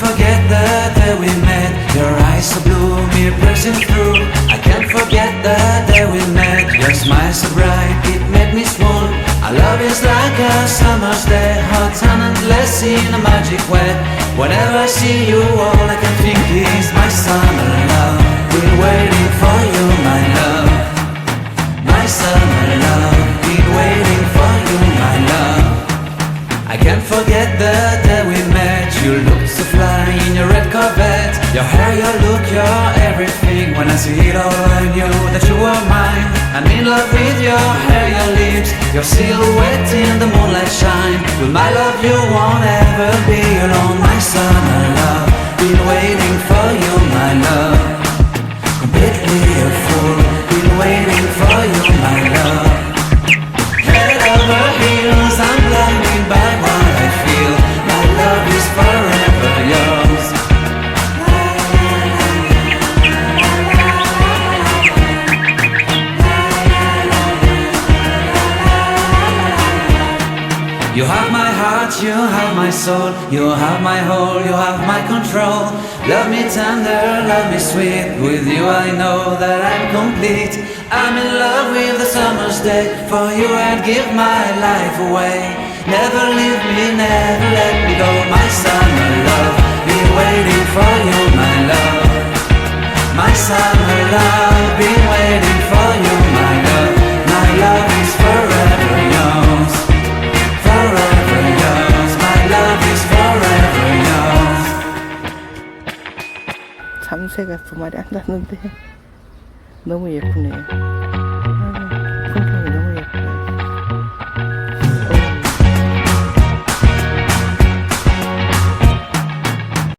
forget the day we met. Your eyes so blue, me piercing through. I can't forget the day we met. Your smile so bright, it made me swoon. Our love is like a summer's day, hot and endless in a magic way. Whenever I see you, all I can think is my summer love. Been waiting for you, my love. My summer love. Been waiting for you, my love. I can't forget the day we met. You looked so fly in your red Corvette. Your hair, your look, your everything. When I see it all, I knew that you were mine. I'm in love with your hair, your lips, your silhouette in the moonlight shine. With my love you won't ever be alone. My summer love, been waiting for you, my love. Completely a fool, been waiting for you, my love. Head over heels, I'm blinded by what I feel. My love is forever yours. You have my heart, you have my soul. You have my whole, you have my control. Love me tender, love me sweet. With you I know that I'm complete. I'm in love with the summer's day. For you I'd give my life away. Never leave me, never let me go. My summer love, been waiting for you, my love. My summer love, been waiting for you, my love. My love is forever yours. Forever yours. My love is forever yours. 참새가 두 마리 앉았는데 너무 예쁘네요.